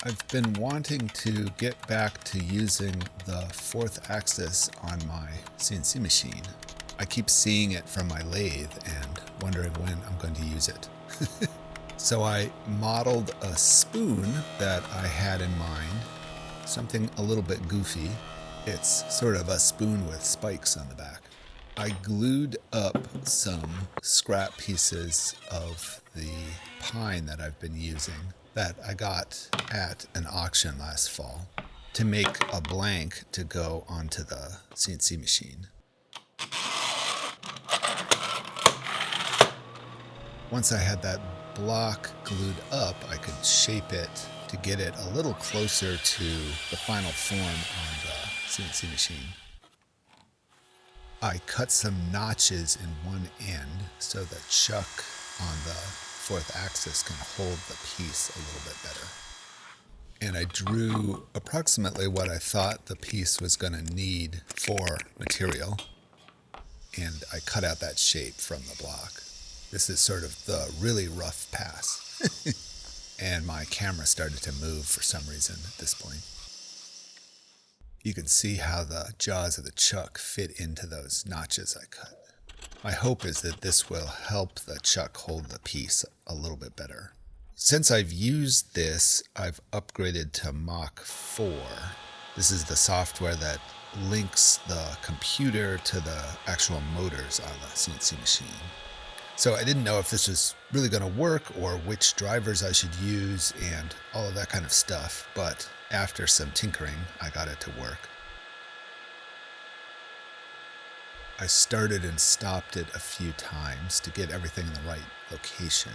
I've been wanting to get back to using the fourth axis on my CNC machine. I keep seeing it from my lathe and wondering when I'm going to use it. So I modeled a spoon that I had in mind, something a little bit goofy. It's sort of a spoon with spikes on the back. I glued up some scrap pieces of the pine that I've been using that I got at an auction last fall to make a blank to go onto the CNC machine. Once I had that block glued up, I could shape it to get it a little closer to the final form on the CNC machine. I cut some notches in one end so the chuck on the fourth axis can hold the piece a little bit better. And I drew approximately what I thought the piece was going to need for material, and I cut out that shape from the block. This is sort of the really rough pass. And my camera started to move for some reason at this point. You can see how the jaws of the chuck fit into those notches I cut. My hope is that this will help the chuck hold the piece a little bit better. Since I've used this, I've upgraded to Mach 4. This is the software that links the computer to the actual motors on the CNC machine. So I didn't know if this was really going to work or which drivers I should use and all of that kind of stuff, but after some tinkering, I got it to work. I started and stopped it a few times to get everything in the right location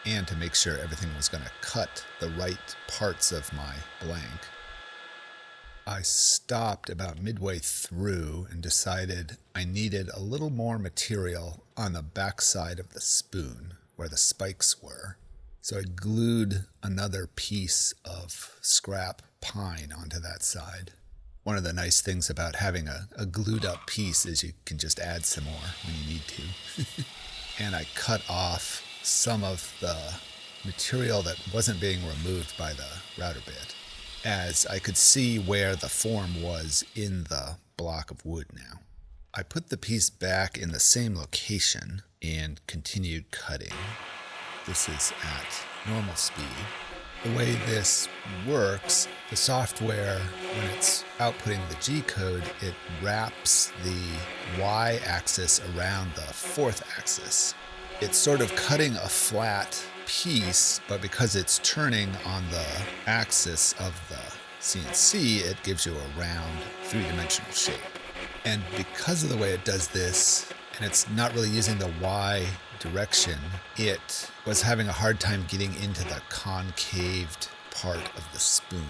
and to make sure everything was going to cut the right parts of my blank. I stopped about midway through and decided I needed a little more material on the back side of the spoon where the spikes were. So I glued another piece of scrap pine onto that side. One of the nice things about having a glued up piece is you can just add some more when you need to. And I cut off some of the material that wasn't being removed by the router bit, as I could see where the form was in the block of wood now. I put the piece back in the same location and continued cutting. This is at normal speed. The way this works, the software, when it's outputting the G code, it wraps the Y-axis around the fourth axis. It's sort of cutting a flat piece, but because it's turning on the axis of the CNC, it gives you a round, three-dimensional shape. And because of the way it does this, and it's not really using the Y direction, it was having a hard time getting into the concaved part of the spoon,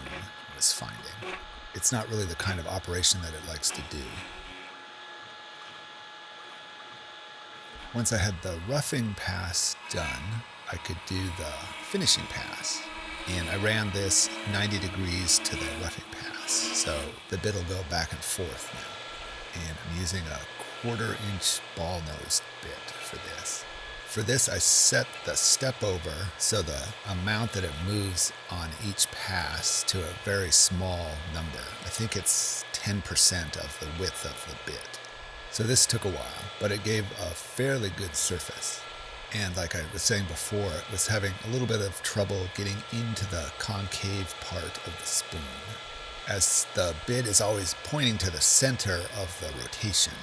I was finding. It's not really the kind of operation that it likes to do. Once I had the roughing pass done, I could do the finishing pass. And I ran this 90 degrees to the roughing pass, so the bit will go back and forth now. And I'm using a 1/4-inch ball-nosed bit for this. For this, I set the step over so the amount that it moves on each pass to a very small number. I think it's 10% of the width of the bit. So this took a while, but it gave a fairly good surface. And like I was saying before, it was having a little bit of trouble getting into the concave part of the spoon, as the bit is always pointing to the center of the rotation.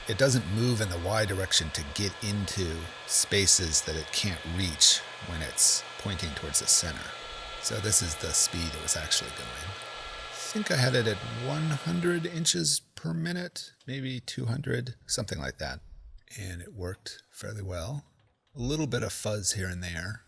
It doesn't move in the Y direction to get into spaces that it can't reach when it's pointing towards the center. So this is the speed it was actually going. I think I had it at 100 inches per minute, maybe 200, something like that. And it worked fairly well. A little bit of fuzz here and there.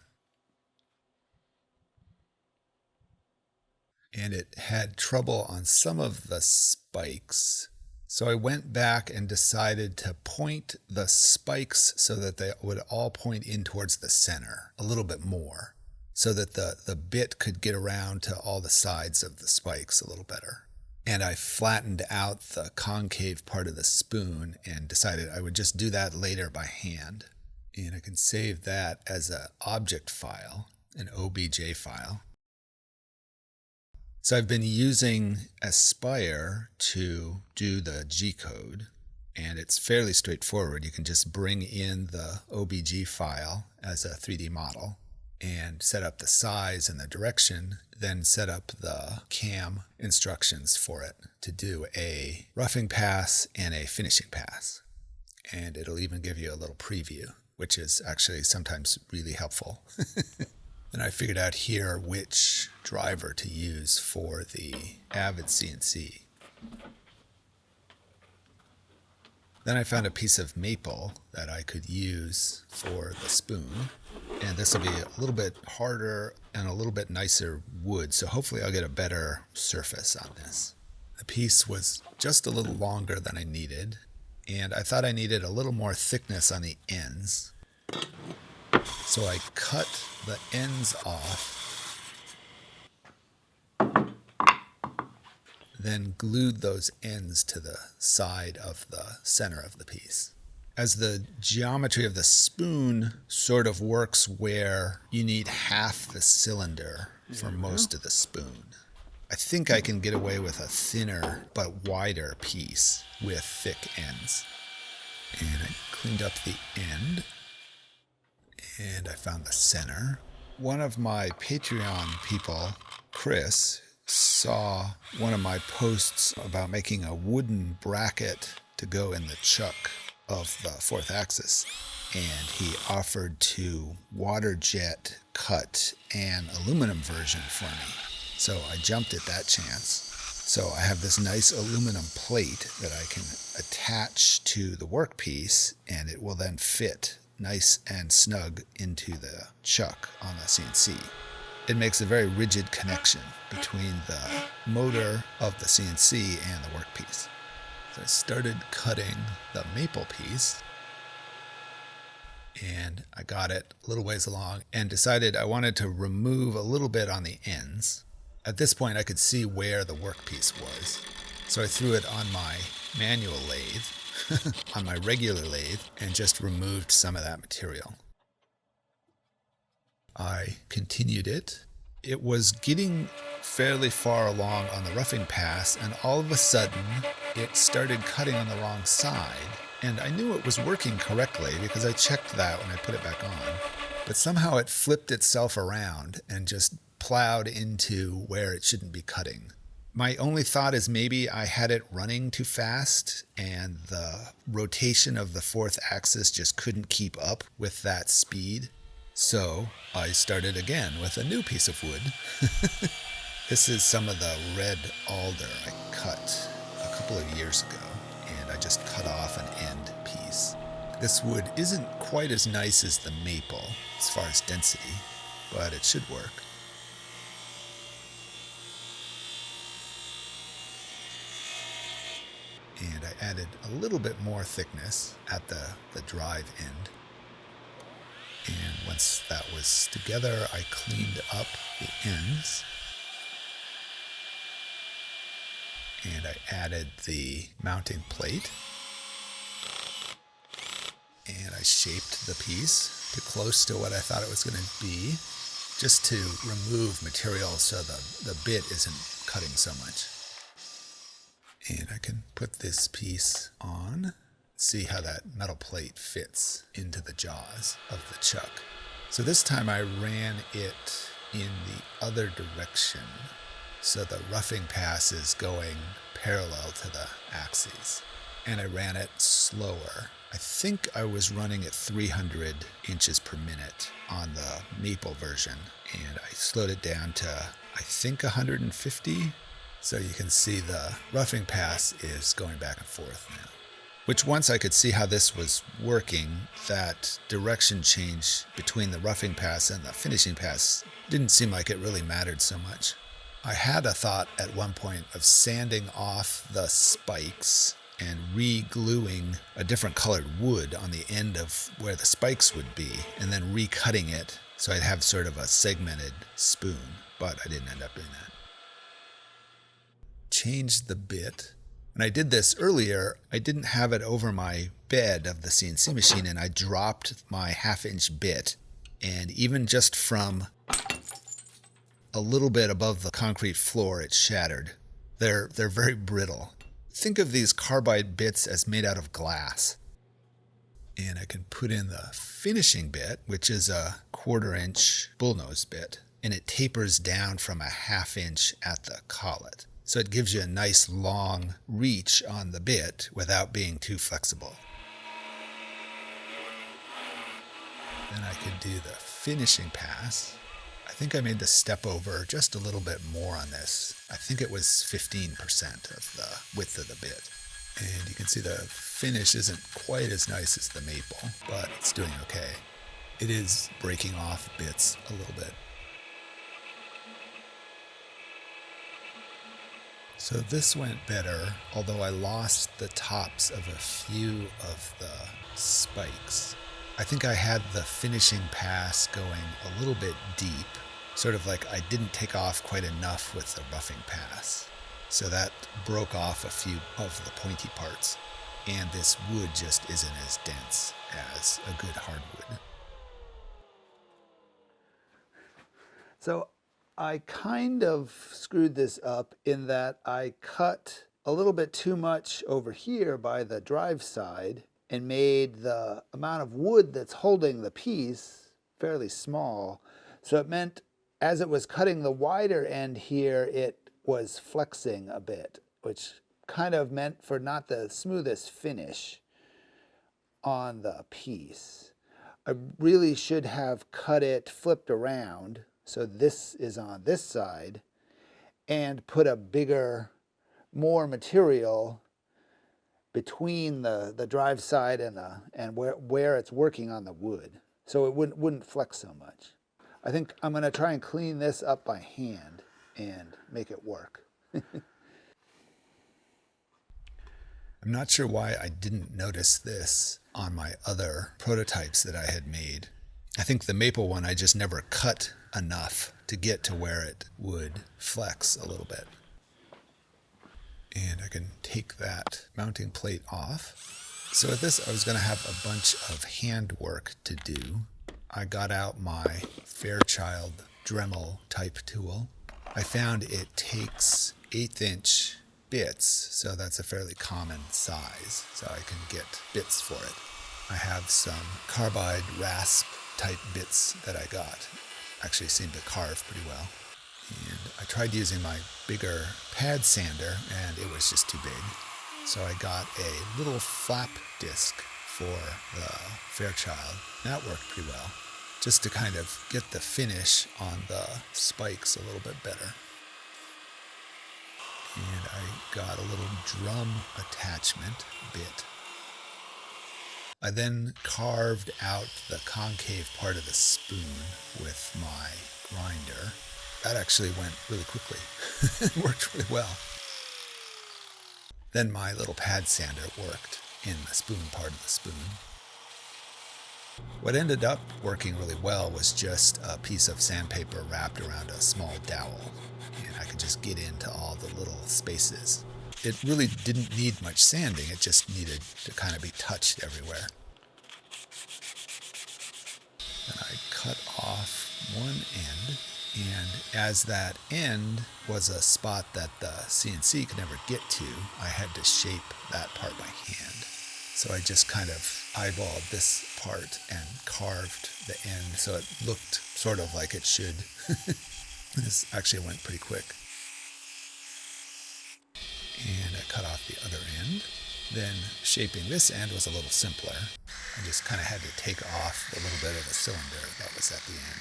And it had trouble on some of the spikes. So I went back and decided to point the spikes so that they would all point in towards the center a little bit more, so that the bit could get around to all the sides of the spikes a little better. And I flattened out the concave part of the spoon and decided I would just do that later by hand. And I can save that as an object file, an OBJ file. So I've been using Aspire to do the G-code, and it's fairly straightforward. You can just bring in the OBG file as a 3D model and set up the size and the direction, then set up the CAM instructions for it to do a roughing pass and a finishing pass. And it'll even give you a little preview, which is actually sometimes really helpful. Then I figured out here which driver to use for the Avid CNC. Then I found a piece of maple that I could use for the spoon. And this will be a little bit harder and a little bit nicer wood, so hopefully I'll get a better surface on this. The piece was just a little longer than I needed, and I thought I needed a little more thickness on the ends. So I cut the ends off, then glued those ends to the side of the center of the piece. As the geometry of the spoon sort of works where you need half the cylinder for most of the spoon, I think I can get away with a thinner but wider piece with thick ends. And I cleaned up the end, and I found the center. One of my Patreon people, Chris, saw one of my posts about making a wooden bracket to go in the chuck of the fourth axis, and he offered to water jet cut an aluminum version for me. So I jumped at that chance. So I have this nice aluminum plate that I can attach to the workpiece, and it will then fit nice and snug into the chuck on the CNC. It makes a very rigid connection between the motor of the CNC and the workpiece. So I started cutting the maple piece, and I got it a little ways along and decided I wanted to remove a little bit on the ends. At this point I could see where the workpiece was, so I threw it on my manual lathe, on my regular lathe, and just removed some of that material. I continued it. It was getting fairly far along on the roughing pass, and all of a sudden it started cutting on the wrong side, and I knew it was working correctly because I checked that when I put it back on, but somehow it flipped itself around and just plowed into where it shouldn't be cutting. My only thought is maybe I had it running too fast and the rotation of the fourth axis just couldn't keep up with that speed. So I started again with a new piece of wood. This is some of the red alder I cut a couple of years ago, and I just cut off an end piece. This wood isn't quite as nice as the maple as far as density, but it should work. And I added a little bit more thickness at the drive end. And once that was together, I cleaned up the ends. And I added the mounting plate. And I shaped the piece to close to what I thought it was going to be, just to remove material so the bit isn't cutting so much. And I can put this piece on, see how that metal plate fits into the jaws of the chuck. So this time I ran it in the other direction, so the roughing pass is going parallel to the axes. And I ran it slower. I think I was running at 300 inches per minute on the maple version, and I slowed it down to, I think, 150. So you can see the roughing pass is going back and forth now. Which once I could see how this was working, that direction change between the roughing pass and the finishing pass didn't seem like it really mattered so much. I had a thought at one point of sanding off the spikes and re-gluing a different colored wood on the end of where the spikes would be, and then recutting it so I'd have sort of a segmented spoon, but I didn't end up doing that. Changed the bit. When I did this earlier, I didn't have it over my bed of the CNC machine, and I dropped my 1/2 inch bit, and even just from a little bit above the concrete floor, it shattered. They're very brittle. Think of these carbide bits as made out of glass. And I can put in the finishing bit, which is a 1/4-inch bullnose bit, and it tapers down from a 1/2 inch at the collet. So it gives you a nice long reach on the bit without being too flexible. Then I could do the finishing pass. I think I made the step over just a little bit more on this. I think it was 15% of the width of the bit. And you can see the finish isn't quite as nice as the maple, but it's doing okay. It is breaking off bits a little bit. So this went better, although I lost the tops of a few of the spikes. I think I had the finishing pass going a little bit deep, sort of like I didn't take off quite enough with the roughing pass. So that broke off a few of the pointy parts, and this wood just isn't as dense as a good hardwood. So I kind of screwed this up in that I cut a little bit too much over here by the drive side and made the amount of wood that's holding the piece fairly small. So it meant as it was cutting the wider end here, it was flexing a bit, which kind of meant for not the smoothest finish on the piece. I really should have cut it flipped around, so this is on this side, and put a bigger, more material between the drive side and where it's working on the wood, so it wouldn't flex so much. I think I'm going to try and clean this up by hand and make it work. I'm not sure why I didn't notice this on my other prototypes that I had made. I think the maple one I just never cut enough to get to where it would flex a little bit. And I can take that mounting plate off. So with this, I was going to have a bunch of hand work to do. I got out my Fairchild Dremel type tool. I found it takes 1/8 inch bits, so that's a fairly common size, so I can get bits for it. I have some carbide rasp type bits that I got. Actually seem to carve pretty well. And I tried using my bigger pad sander, and it was just too big. So I got a little flap disc for the Fairchild. That worked pretty well, just to kind of get the finish on the spikes a little bit better. And I got a little drum attachment bit. I then carved out the concave part of the spoon with my grinder. That actually went really quickly. It worked really well. Then my little pad sander worked in the spoon part of the spoon. What ended up working really well was just a piece of sandpaper wrapped around a small dowel, and I could just get into all the little spaces. It really didn't need much sanding, it just needed to kind of be touched everywhere. Then I cut off one end, and as that end was a spot that the CNC could never get to, I had to shape that part by hand. So I just kind of eyeballed this part and carved the end so it looked sort of like it should. This actually went pretty quick. And I cut off the other end. Then shaping this end was a little simpler. I just kind of had to take off a little bit of the cylinder that was at the end.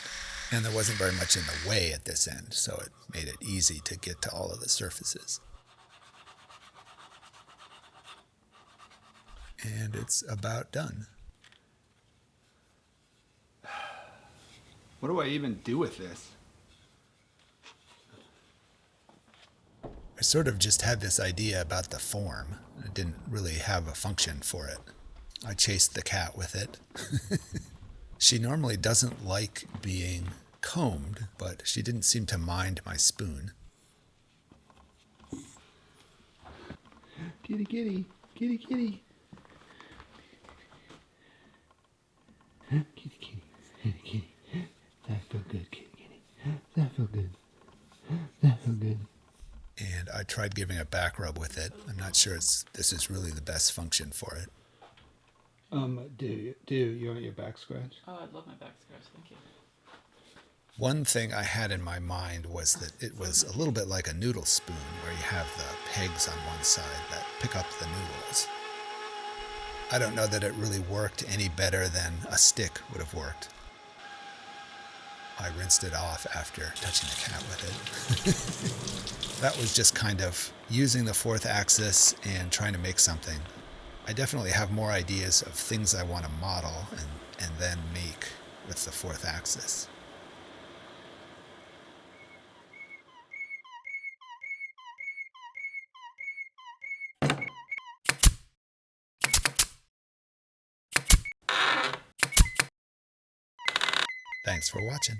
And there wasn't very much in the way at this end, so it made it easy to get to all of the surfaces. And it's about done. What do I even do with this? I sort of just had this idea about the form. I didn't really have a function for it. I chased the cat with it. She normally doesn't like being combed, but she didn't seem to mind my spoon. Kitty, kitty, kitty, kitty. Kitty, kitty, kitty, kitty. That felt good, kitty, kitty. That felt good. tried giving a back rub with it. I'm not sure this is really the best function for it. Do you want your back scratch? Oh, I'd love my back scratch. Thank you. One thing I had in my mind was that it was a little bit like a noodle spoon, where you have the pegs on one side that pick up the noodles. I don't know that it really worked any better than a stick would have worked. I rinsed it off after touching the cat with it. That was just kind of using the fourth axis and trying to make something. I definitely have more ideas of things I want to model and then make with the fourth axis. Thanks for watching.